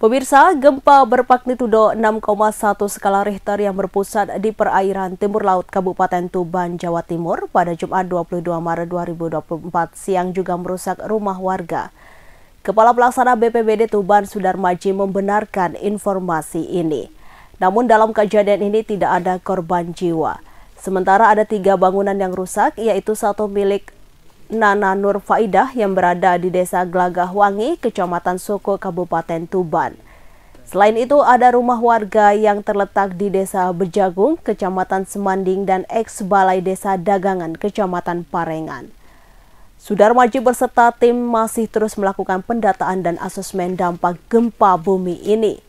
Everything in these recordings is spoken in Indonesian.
Pemirsa, gempa bermagnitudo 6,1 skala Richter yang berpusat di perairan timur laut Kabupaten Tuban, Jawa Timur pada Jumat 22 Maret 2024 siang juga merusak rumah warga. Kepala Pelaksana BPBD Tuban Sudarmaji membenarkan informasi ini. Namun dalam kejadian ini tidak ada korban jiwa. Sementara ada 3 bangunan yang rusak, yaitu satu milik Nana Nur Faidah yang berada di Desa Glagahwangi, Kecamatan Soko, Kabupaten Tuban. Selain itu, ada rumah warga yang terletak di Desa Bejagung, Kecamatan Semanding, dan ex-Balai Desa Dagangan, Kecamatan Parengan. Sudarmaji berserta tim masih terus melakukan pendataan dan asesmen dampak gempa bumi ini.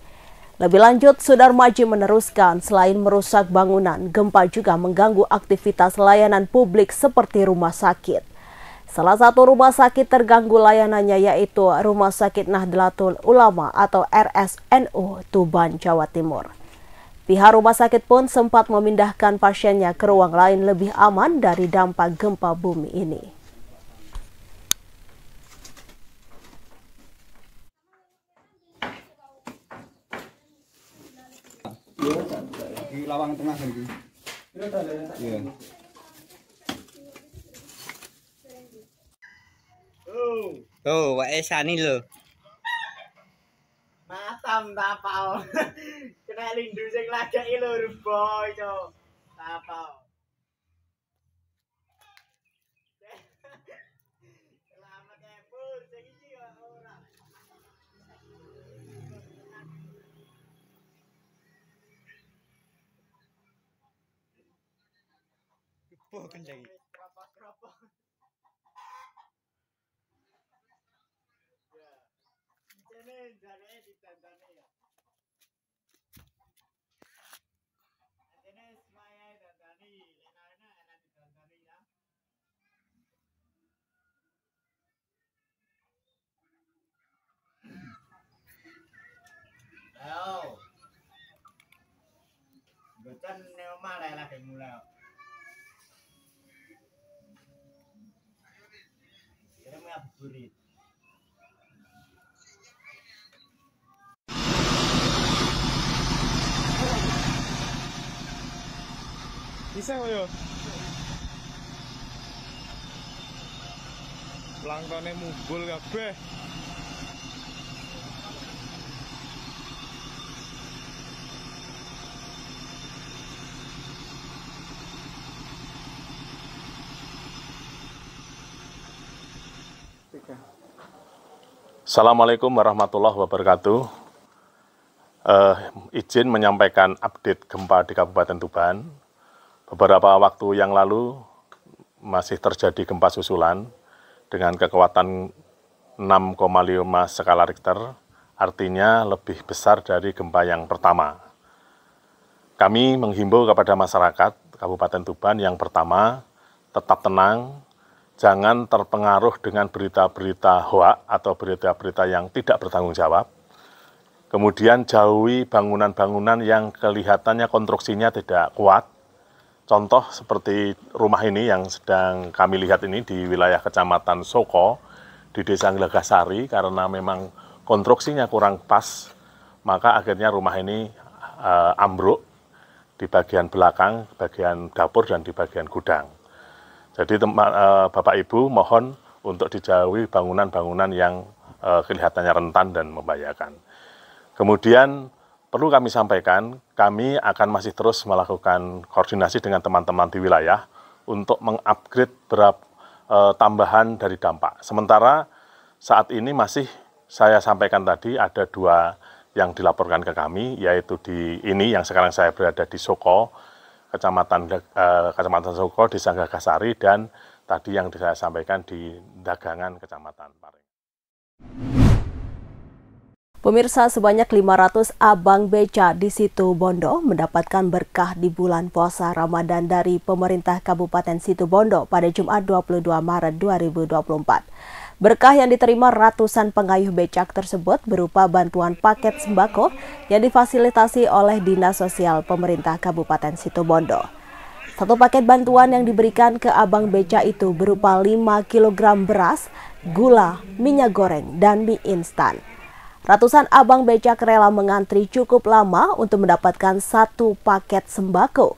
Lebih lanjut, Sudarmaji meneruskan selain merusak bangunan, gempa juga mengganggu aktivitas layanan publik seperti rumah sakit. Salah satu rumah sakit terganggu layanannya yaitu Rumah Sakit Nahdlatul Ulama atau RSNU Tuban, Jawa Timur. Pihak rumah sakit pun sempat memindahkan pasiennya ke ruang lain lebih aman dari dampak gempa bumi ini. Di lawang tengah ini. Iya. Oh, Wak Esa nih lo. Matam tapau. Kena lindu sing lagake lho boy to. Tapau. Selamat epur sing iki ora. Oh, kencang. Keropok-keropok. Ini jane ditandani ya. Ini semaya ditandani, enak-enak enak ditandani ya. Ayo. Boten neoma lagi mulai. Kira mau burit. Bisa koyo. Langkone mumbul kabeh. Assalamualaikum warahmatullahi wabarakatuh. Izin menyampaikan update gempa di Kabupaten Tuban. Beberapa waktu yang lalu masih terjadi gempa susulan dengan kekuatan 6,5 skala Richter, artinya lebih besar dari gempa yang pertama. Kami menghimbau kepada masyarakat Kabupaten Tuban yang pertama, tetap tenang, jangan terpengaruh dengan berita-berita hoak atau berita-berita yang tidak bertanggung jawab. Kemudian jauhi bangunan-bangunan yang kelihatannya konstruksinya tidak kuat. Contoh seperti rumah ini yang sedang kami lihat ini di wilayah Kecamatan Soko, di Desa Glagahsari, karena memang konstruksinya kurang pas, maka akhirnya rumah ini ambruk di bagian belakang, bagian dapur, dan di bagian gudang. Jadi Bapak Ibu mohon untuk dijauhi bangunan-bangunan yang kelihatannya rentan dan membahayakan. Kemudian perlu kami sampaikan, kami akan masih terus melakukan koordinasi dengan teman-teman di wilayah untuk mengupgrade tambahan dari dampak. Sementara saat ini masih saya sampaikan tadi ada 2 yang dilaporkan ke kami, yaitu di ini yang sekarang saya berada di Soko, Kecamatan Soko, Desa Glagahsari, dan tadi yang saya sampaikan di Dagangan, Kecamatan Parengan. Pemirsa, sebanyak 500 abang beca di Situbondo mendapatkan berkah di bulan puasa Ramadan dari pemerintah Kabupaten Situbondo pada Jumat 22 Maret 2024. Berkah yang diterima ratusan pengayuh becak tersebut berupa bantuan paket sembako yang difasilitasi oleh Dinas Sosial Pemerintah Kabupaten Situbondo. Satu paket bantuan yang diberikan ke abang beca itu berupa 5 kg beras, gula, minyak goreng, dan mie instan. Ratusan abang becak rela mengantri cukup lama untuk mendapatkan satu paket sembako.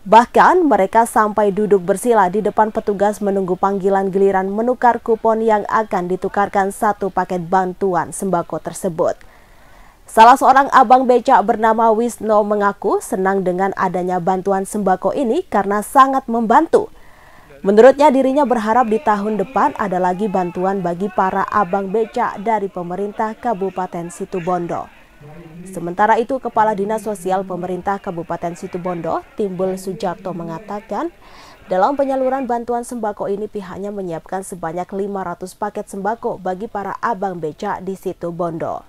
Bahkan mereka sampai duduk bersila di depan petugas menunggu panggilan giliran menukar kupon yang akan ditukarkan satu paket bantuan sembako tersebut. Salah seorang abang becak bernama Wisno mengaku senang dengan adanya bantuan sembako ini karena sangat membantu. Menurutnya dirinya berharap di tahun depan ada lagi bantuan bagi para abang becak dari pemerintah Kabupaten Situbondo. Sementara itu, Kepala Dinas Sosial Pemerintah Kabupaten Situbondo, Timbul Sujarto mengatakan, dalam penyaluran bantuan sembako ini pihaknya menyiapkan sebanyak 500 paket sembako bagi para abang becak di Situbondo.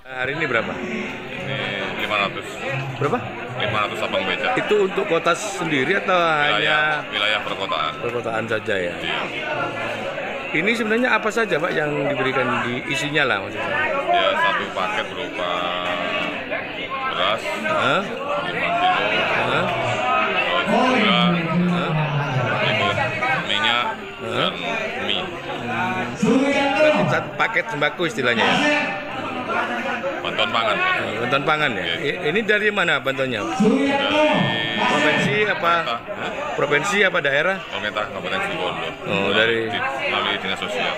Hari ini berapa? Ini 500. Berapa? 500 abang becak. Itu untuk kota sendiri atau hanya Wilayah perkotaan. perkotaan saja ya? Iya. Ini sebenarnya apa saja Pak yang diberikan di isinya lah maksudnya? Ya, satu paket berupa beras, 5 kilo, terus gula, minyak, dan mie. Berarti satu paket sembako istilahnya ya? Bantuan pangan. Bantuan pangan ya? Ini dari mana bantuannya? Dari Provinsi apa? Provinsi apa daerah? pemerintah Kabupaten Situbondo. Oh, dari melalui dinas sosial.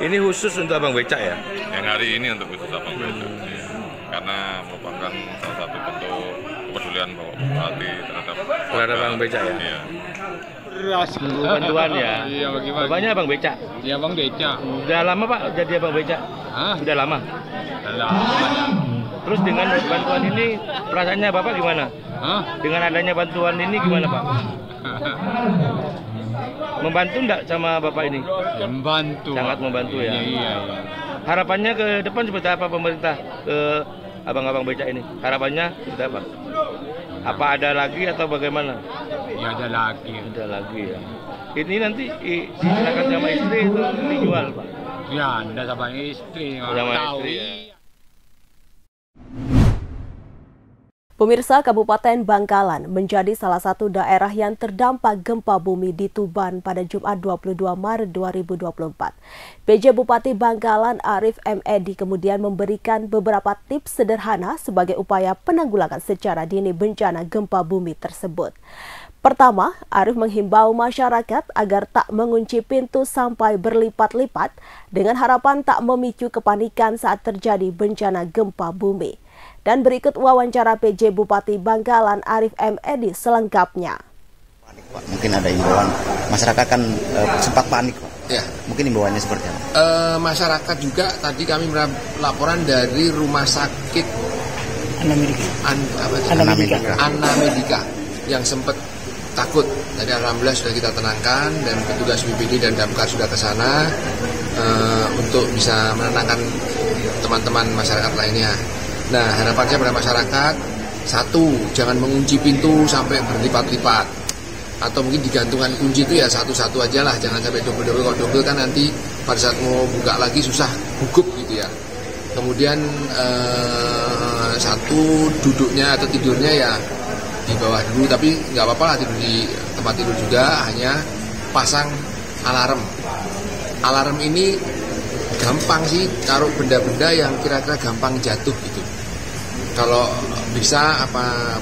ini khusus untuk abang becak ya? Yang hari ini untuk khusus abang becak. Ya. Karena merupakan salah satu bentuk kepedulian Bapak Bupati terhadap Abang becak ya? Iya. Beras. Bantuan ya? Iya, bagaimana? Bapaknya abang becak? Iya, Bang becak. Udah lama Pak jadi abang becak? Hah? Udah lama? Terus dengan bantuan ini perasaannya Bapak gimana? Hah? Dengan adanya bantuan ini gimana Pak? Membantu enggak sama Bapak ini? Membantu. Sangat membantu ya? Iya. Harapannya ke depan seperti apa pemerintah ke abang-abang becak ini? Harapannya seperti apa? Apa ada lagi atau bagaimana? Ya ada lagi. Ada lagi ya. Ini nanti disilakan sama istri itu dijual Pak? Ya, Anda sama istri. Sama Tahu. istri ya. Pemirsa, Kabupaten Bangkalan menjadi salah satu daerah yang terdampak gempa bumi di Tuban pada Jumat 22 Maret 2024. PJ Bupati Bangkalan Arif M. Edi kemudian memberikan beberapa tips sederhana sebagai upaya penanggulangan secara dini bencana gempa bumi tersebut. Pertama, Arif menghimbau masyarakat agar tak mengunci pintu sampai berlipat-lipat dengan harapan tak memicu kepanikan saat terjadi bencana gempa bumi. Dan berikut wawancara PJ Bupati Bangkalan Arif M. Edi selengkapnya. Panik, Pak. Mungkin ada imbauan. Masyarakat kan sempat panik, Pak. Ya. Mungkin imbauannya seperti apa? Masyarakat juga tadi kami laporan dari rumah sakit Anna Medika yang sempat takut. Tadi alhamdulillah sudah kita tenangkan dan petugas BPD dan Damkar sudah ke sana untuk bisa menenangkan teman-teman masyarakat lainnya. Nah, harapannya pada masyarakat, satu, jangan mengunci pintu sampai berlipat-lipat. Atau mungkin digantungan kunci itu ya satu-satu aja lah, jangan sampai double-double. Kalau double kan nanti pada saat mau buka lagi susah, gugup gitu ya. Kemudian satu, duduknya atau tidurnya ya di bawah dulu, tapi nggak apa-apa lah tidur di tempat tidur juga, hanya pasang alarm. Alarm ini gampang sih, taruh benda-benda yang kira-kira gampang jatuh gitu. Kalau bisa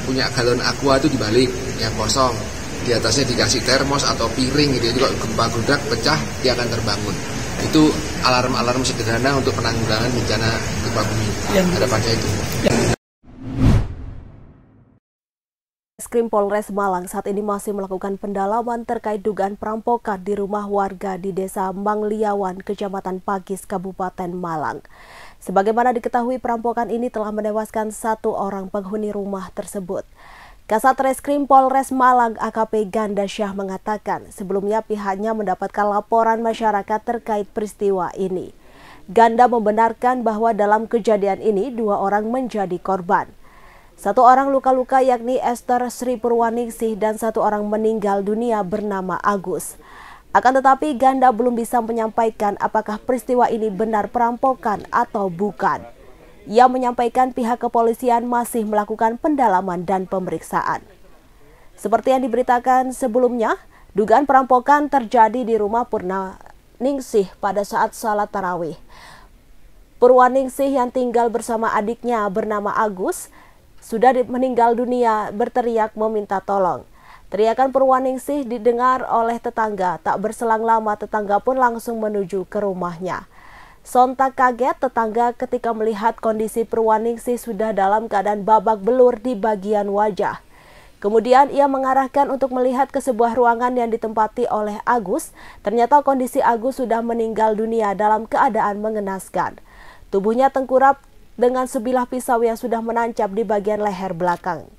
punya galon aqua itu dibalik yang kosong, di atasnya dikasih termos atau piring gitu. Jadi kalau gempa gerudak pecah dia akan terbangun. Itu alarm-alarm sederhana untuk penanggulangan bencana gempa bumi. Harapannya itu. Reskrim Polres Malang saat ini masih melakukan pendalaman terkait dugaan perampokan di rumah warga di Desa Mangliawan, Kecamatan Pakis, Kabupaten Malang. Sebagaimana diketahui, perampokan ini telah menewaskan satu orang penghuni rumah tersebut. Kasat Reskrim Polres Malang AKP Ganda Syah mengatakan sebelumnya pihaknya mendapatkan laporan masyarakat terkait peristiwa ini. Ganda membenarkan bahwa dalam kejadian ini 2 orang menjadi korban. 1 orang luka-luka yakni Esther Sri Purwaningsih dan 1 orang meninggal dunia bernama Agus. Akan tetapi Ganda belum bisa menyampaikan apakah peristiwa ini benar perampokan atau bukan. Ia menyampaikan pihak kepolisian masih melakukan pendalaman dan pemeriksaan. Seperti yang diberitakan sebelumnya, dugaan perampokan terjadi di rumah Purwaningsih pada saat salat tarawih. Purwaningsih yang tinggal bersama adiknya bernama Agus sudah meninggal dunia berteriak meminta tolong. Teriakan Purwaningsih didengar oleh tetangga. Tak berselang lama tetangga pun langsung menuju ke rumahnya. Sontak kaget tetangga ketika melihat kondisi Purwaningsih sudah dalam keadaan babak belur di bagian wajah. Kemudian ia mengarahkan untuk melihat ke sebuah ruangan yang ditempati oleh Agus. Ternyata kondisi Agus sudah meninggal dunia dalam keadaan mengenaskan. Tubuhnya tengkurap dengan sebilah pisau yang sudah menancap di bagian leher belakang.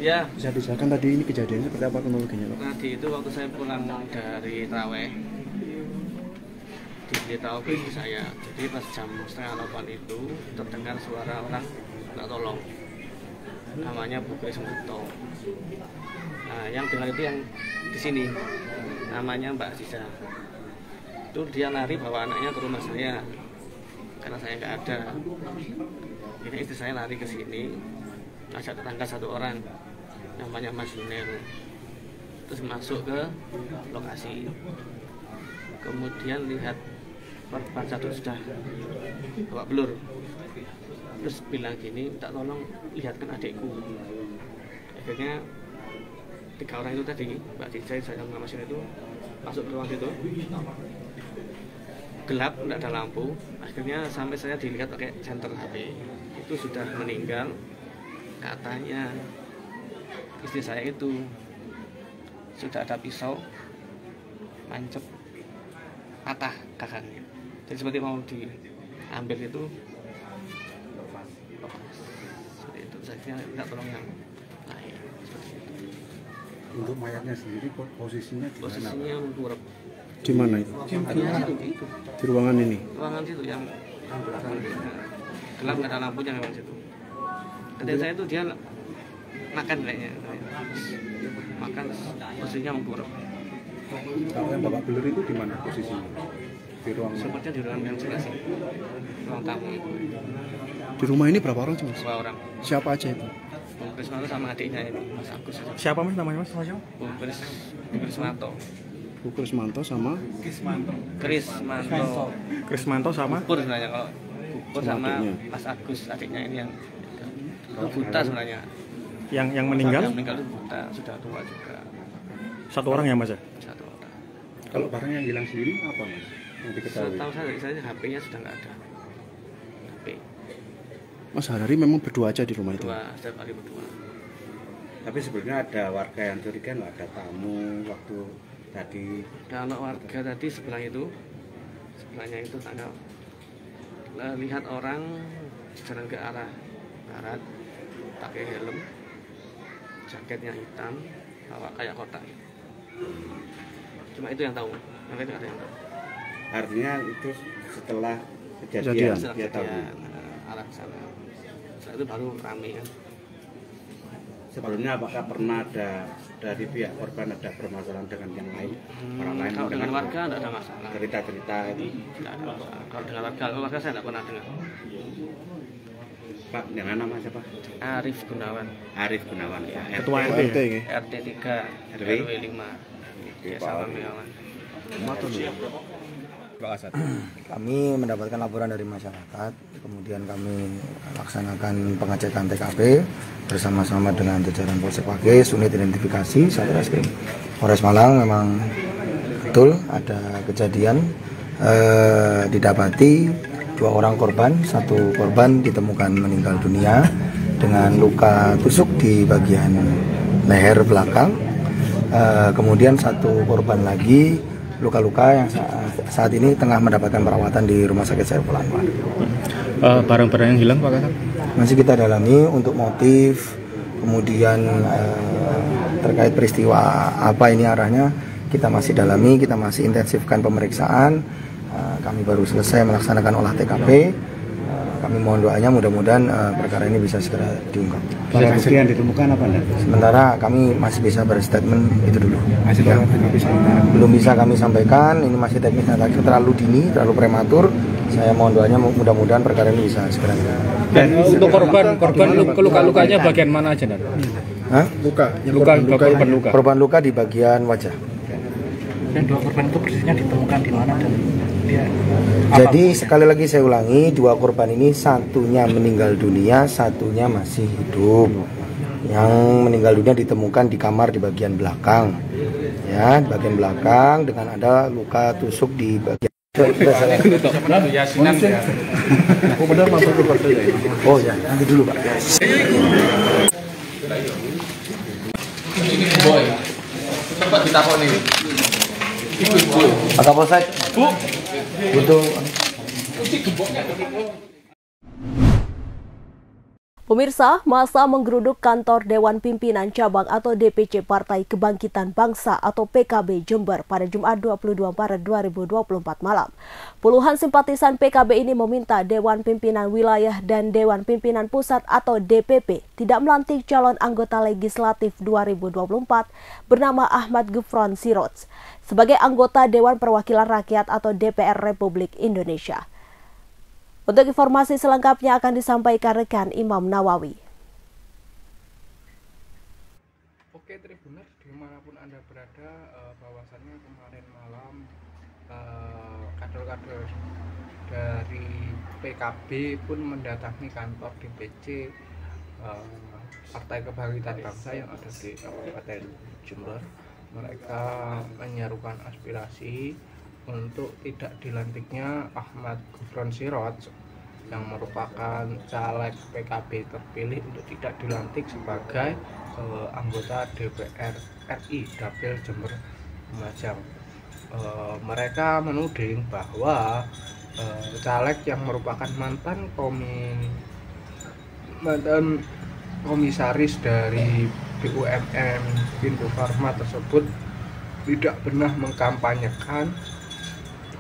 Ya. Bisa dijelaskan tadi ini kejadiannya seperti apa kronologinya, Pak? Tadi itu waktu saya pulang dari Traweh, diberitahu bagi saya. Jadi pas jam 7:30 itu terdengar suara orang minta tolong. Namanya Bu Krismanto. Nah, yang dengar itu yang di sini. Namanya Mbak Ziza. Itu dia lari bawa anaknya ke rumah saya. Karena saya nggak ada. Ini istri saya lari ke sini. Ajak tetangga satu orang namanya Mas Junel, terus masuk ke lokasi, kemudian lihat korban satu sudah babak belur, terus bilang gini, minta tolong lihatkan adikku. Akhirnya 3 orang itu tadi, Mbak Cica, saya sama Mas Junel itu masuk ke ruang situ, gelap, tidak ada lampu. Akhirnya sampai saya dilihat pakai senter HP, itu sudah meninggal. Katanya istri saya itu sudah ada pisau mancep patah kakaknya, jadi seperti mau diambil itu seperti itu. Saya tidak tolong yang lain seperti itu. Untuk mayatnya sendiri posisinya di mana? Posisinya mengkurap. Di mana itu? Di ruangan ini. Ruangan situ yang gelap, nggak ada lampunya memang situ. Ketika saya itu dia makan kayaknya, makan posisinya mengkurap. Kalau yang babak belur itu di mana posisinya? Di ruang? Sepertinya di ruang yang sebelah sini, ruang tamu itu. Di rumah ini berapa orang, Mas? 2 orang. Siapa aja itu? Bung Krismanto sama adiknya ini, Mas Agus. Siapa Mas namanya, Mas? Bung Krismanto. Bu Krismanto sama? Krismanto sama? Pur sebenarnya, kalau Pur sama adiknya. Mas Agus adiknya ini yang buta sebenarnya. Yang meninggal? Yang meninggal itu buta, sudah tua juga. Satu orang ya, Mas? Satu orang. Kalau barang yang hilang sendiri apa, Mas? Yang diketahui? Setahu saya HP-nya sudah nggak ada. HP. Mas hari memang berdua aja di rumah itu? Setiap hari berdua. Tapi sebenarnya ada warga yang curiga nggak ada tamu waktu tadi. Kalau warga tadi sebelahnya itu tanggal lihat orang jalan ke arah barat, pakai helm, jaketnya hitam, bawa kayak kotak. Cuma itu yang tahu, yang lain ada yang tahu. Artinya itu setelah kejadian. Setelah kejadian arah sana. Setelah itu baru ramai kan. Sebelumnya apakah pernah ada dari pihak korban ada permasalahan dengan yang lain? Orang lain kalau dengan warga tidak ada masalah. Cerita-cerita itu tidak ada masalah. Kalau dengan warga saya tidak pernah dengar. Pak, dengan nama siapa? Arif Gunawan. Arif Gunawan ya. Ketua RT ini. RT 3 RW 5. Desa Lampiawan. Kami mendapatkan laporan dari masyarakat, kemudian kami laksanakan pengecekan TKP bersama-sama dengan jajaran Polsek Pakis, unit identifikasi Satreskrim Polres Malang. Memang betul ada kejadian didapati 2 orang korban, 1 korban ditemukan meninggal dunia dengan luka tusuk di bagian leher belakang. Kemudian 1 korban lagi luka-luka yang saat ini tengah mendapatkan perawatan di Rumah Sakit Saiful Anwar. Barang-barang yang hilang Pak Kasat? Masih kita dalami untuk motif, kemudian terkait peristiwa apa ini arahnya, kita masih dalami, kita masih intensifkan pemeriksaan. Kami baru selesai melaksanakan olah TKP. Kami mohon doanya mudah-mudahan perkara ini bisa segera diungkap. Barang bukti yang ditemukan apa enggak? Sementara kami masih bisa berstatement itu dulu. Masih ya. Belum bisa kami sampaikan, ini masih teknisnya terlalu dini, terlalu prematur. Saya mohon doanya mudah-mudahan perkara ini bisa segera. Dan untuk korban luka-lukanya bagian mana aja, Dan? Hah? Korban luka di bagian wajah. Dan 2 korban itu persisnya ditemukan di mana dan dia jadi sekali lagi saya ulangi, 2 korban ini satunya meninggal dunia, satunya masih hidup. Yang meninggal dunia ditemukan di kamar di bagian belakang, ya, di bagian belakang dengan ada luka tusuk di bagian. Oh ya, nanti dulu Pak. Boy, coba ditakoni. Pak Kapolsek, Bu, butuh. Pemirsa, massa menggeruduk kantor Dewan Pimpinan Cabang atau DPC Partai Kebangkitan Bangsa atau PKB Jember pada Jumat 22 Maret 2024 malam. Puluhan simpatisan PKB ini meminta Dewan Pimpinan Wilayah dan Dewan Pimpinan Pusat atau DPP tidak melantik calon anggota legislatif 2024 bernama Ahmad Gufron Siroj sebagai anggota Dewan Perwakilan Rakyat atau DPR Republik Indonesia. Untuk informasi selengkapnya akan disampaikan rekan Imam Nawawi. Oke Tribuners, dimanapun Anda berada, bahwasannya kemarin malam kader-kader dari PKB pun mendatangi kantor DPC Partai Kebangkitan Bangsa yang ada di Kabupaten Jember. Mereka menyerukan aspirasi untuk tidak dilantiknya Ahmad Gufron Siroj yang merupakan caleg PKB terpilih untuk tidak dilantik sebagai anggota DPR RI Dapil Jember Lumajang. Mereka menuding bahwa caleg yang merupakan mantan komisaris dari BUMN Pintu Farma tersebut tidak pernah mengkampanyekan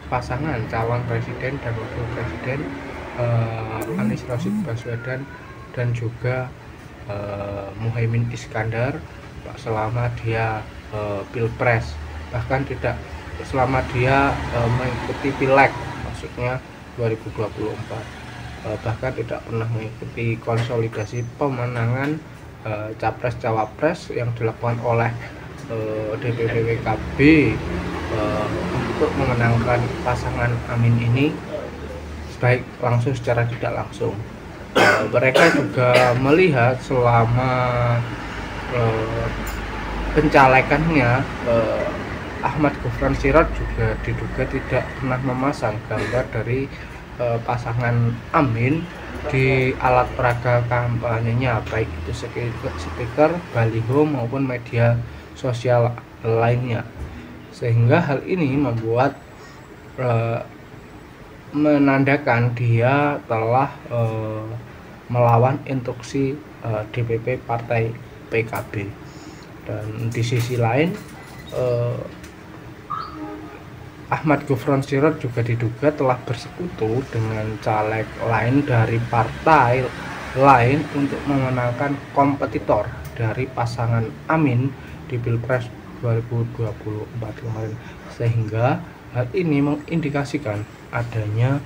pasangan calon presiden dan wakil presiden Anies Rashid Baswedan dan juga Muhaimin Iskandar selama dia pilpres, bahkan tidak selama dia mengikuti pileg, maksudnya 2024, bahkan tidak pernah mengikuti konsolidasi pemenangan capres-cawapres yang dilakukan oleh DPP PKB untuk memenangkan pasangan Amin ini, baik langsung secara tidak langsung. Mereka juga melihat selama pencalekannya Ahmad Gufron Siroj juga diduga tidak pernah memasang gambar dari pasangan Amin di alat peraga kampanyenya, baik itu stiker, baliho maupun media sosial lainnya, sehingga hal ini membuat menandakan dia telah melawan instruksi DPP Partai PKB. Dan di sisi lain Ahmad Gufron Siroj juga diduga telah bersekutu dengan caleg lain dari partai lain untuk memenangkan kompetitor dari pasangan Amin di Pilpres 2024 kemarin, sehingga Hal ini mengindikasikan adanya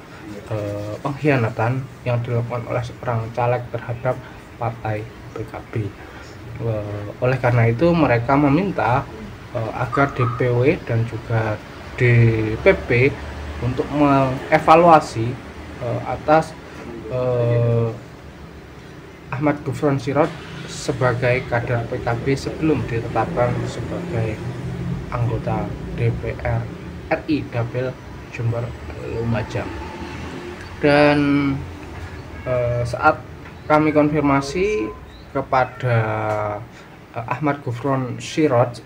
pengkhianatan yang dilakukan oleh seorang caleg terhadap partai PKB. Oleh karena itu mereka meminta agar DPW dan juga DPP untuk mengevaluasi atas Ahmad Gufron Sirot sebagai kader PKB sebelum ditetapkan sebagai anggota DPR RI Dapil Jember Lumajang. Dan saat kami konfirmasi kepada Ahmad Gufron Sirot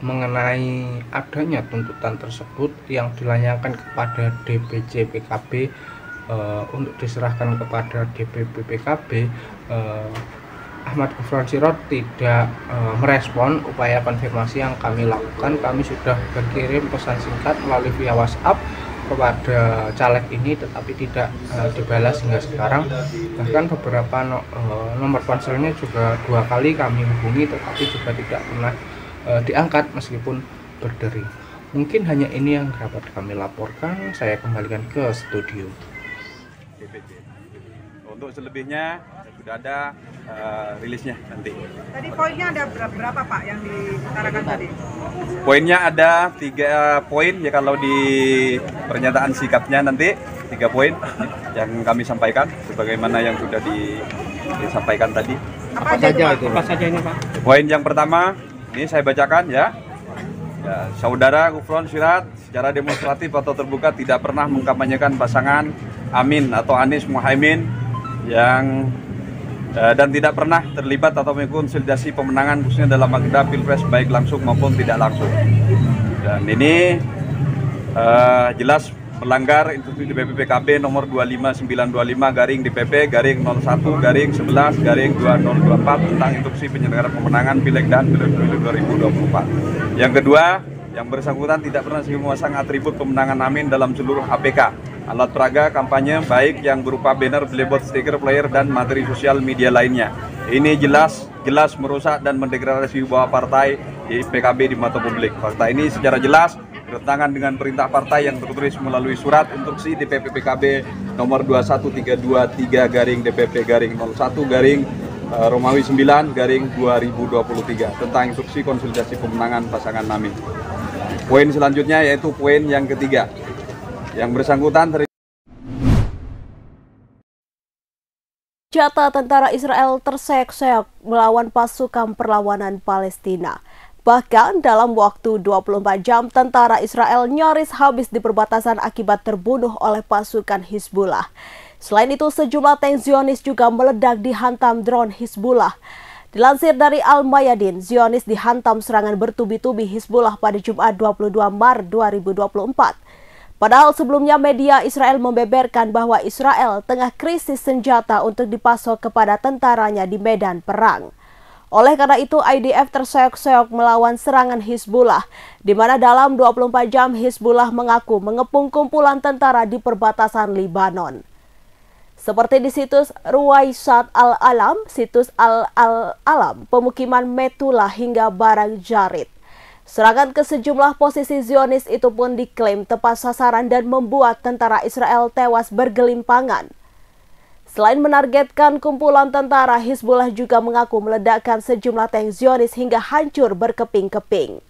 mengenai adanya tuntutan tersebut yang dilayangkan kepada DPC PKB untuk diserahkan kepada DPP PKB, Ahmad Gufron Sirot tidak merespon upaya konfirmasi yang kami lakukan. Kami sudah berkirim pesan singkat melalui via WhatsApp kepada caleg ini, tetapi tidak dibalas hingga sekarang. Bahkan beberapa nomor ponselnya juga 2 kali kami hubungi, tetapi juga tidak pernah diangkat meskipun berdering. Mungkin hanya ini yang dapat kami laporkan. Saya kembalikan ke studio. Untuk selebihnya sudah ada rilisnya nanti. Tadi poinnya ada berapa Pak yang diutarakan tadi? Poinnya ada 3 poin ya, kalau di pernyataan sikapnya nanti 3 poin yang kami sampaikan sebagaimana yang sudah disampaikan tadi. Apa saja itu? Apa saja ini Pak? Poin yang pertama ini saya bacakan ya. Saudara Gufron Sirot secara demonstratif atau terbuka tidak pernah mengkampanyekan pasangan Amin atau Anies Muhaimin yang dan tidak pernah terlibat atau mengkonsolidasi pemenangan khususnya dalam agenda Pilpres baik langsung maupun tidak langsung. Dan ini jelas melanggar instruksi DPP PKB nomor 25925-DPP-01-11-2024 tentang instruksi penyelenggaraan pemenangan Pileg dan Pilek 2024. Yang kedua, yang bersangkutan tidak pernah memasang atribut pemenangan Amin dalam seluruh APK, alat peraga kampanye baik yang berupa banner, billboard, stiker, flyer, dan materi sosial media lainnya. Ini jelas merusak dan mendegradasi bahwa partai PKB di mata publik. Fakta ini secara jelas bertentangan dengan perintah partai yang tertulis melalui surat instruksi DPP PKB nomor 21321-01-Romawi 9-2023 tentang instruksi konsolidasi pemenangan pasangan Amin. Poin selanjutnya yaitu poin yang ketiga. Yang bersangkutan Senjata tentara Israel terseok-seok melawan pasukan perlawanan Palestina. Bahkan dalam waktu 24 jam, tentara Israel nyaris habis di perbatasan akibat terbunuh oleh pasukan Hizbullah. Selain itu, sejumlah tank Zionis juga meledak dihantam drone Hizbullah. Dilansir dari Al-Mayadin, Zionis dihantam serangan bertubi-tubi Hizbullah pada Jumat 22 Maret 2024. Padahal sebelumnya media Israel membeberkan bahwa Israel tengah krisis senjata untuk dipasok kepada tentaranya di medan perang. Oleh karena itu, IDF terseok-seok melawan serangan Hizbullah, di mana dalam 24 jam Hizbullah mengaku mengepung kumpulan tentara di perbatasan Libanon. Seperti di situs Ruwaysat Al-Alam, situs Al-Alam, pemukiman Metula hingga Barang Jarid. Serangan ke sejumlah posisi Zionis itu pun diklaim tepat sasaran dan membuat tentara Israel tewas bergelimpangan. Selain menargetkan kumpulan tentara, Hizbullah juga mengaku meledakkan sejumlah tank Zionis hingga hancur berkeping-keping.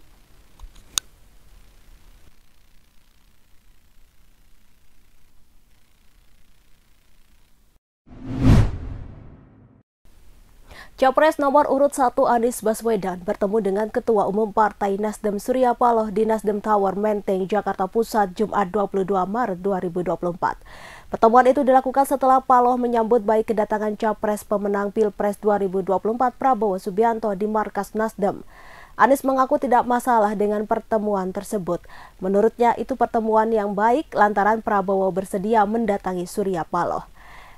Capres nomor urut 1 Anies Baswedan bertemu dengan Ketua Umum Partai Nasdem Surya Paloh di Nasdem Tower Menteng, Jakarta Pusat, Jumat 22 Maret 2024. Pertemuan itu dilakukan setelah Paloh menyambut baik kedatangan Capres pemenang Pilpres 2024 Prabowo Subianto di markas Nasdem. Anies mengaku tidak masalah dengan pertemuan tersebut. Menurutnya itu pertemuan yang baik lantaran Prabowo bersedia mendatangi Surya Paloh.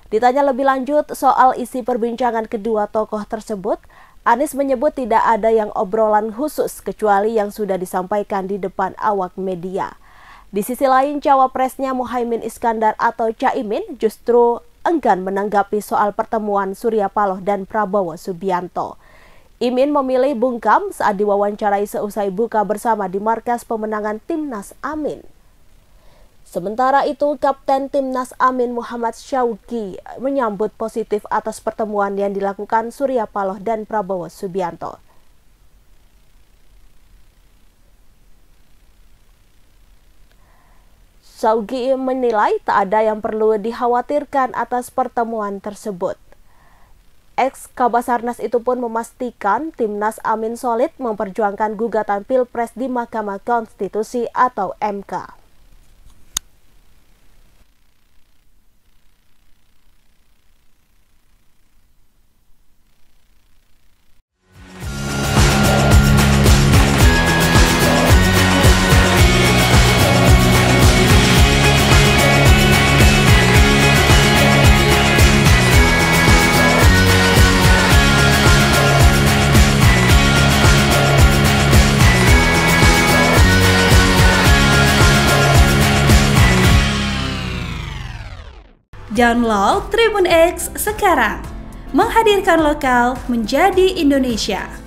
Ditanya lebih lanjut soal isi perbincangan kedua tokoh tersebut, Anies menyebut tidak ada yang obrolan khusus kecuali yang sudah disampaikan di depan awak media. Di sisi lain, cawapresnya Muhaimin Iskandar atau Caimin justru enggan menanggapi soal pertemuan Surya Paloh dan Prabowo Subianto. Imin memilih bungkam saat diwawancarai seusai buka bersama di markas pemenangan Timnas Amin. Sementara itu, Kapten Timnas Amin Muhammad Syauqi menyambut positif atas pertemuan yang dilakukan Surya Paloh dan Prabowo Subianto. Syauqi menilai tak ada yang perlu dikhawatirkan atas pertemuan tersebut. Ex-Kabasarnas itu pun memastikan Timnas Amin solid memperjuangkan gugatan Pilpres di Mahkamah Konstitusi atau MK. Download Tribun X sekarang, menghadirkan lokal menjadi Indonesia.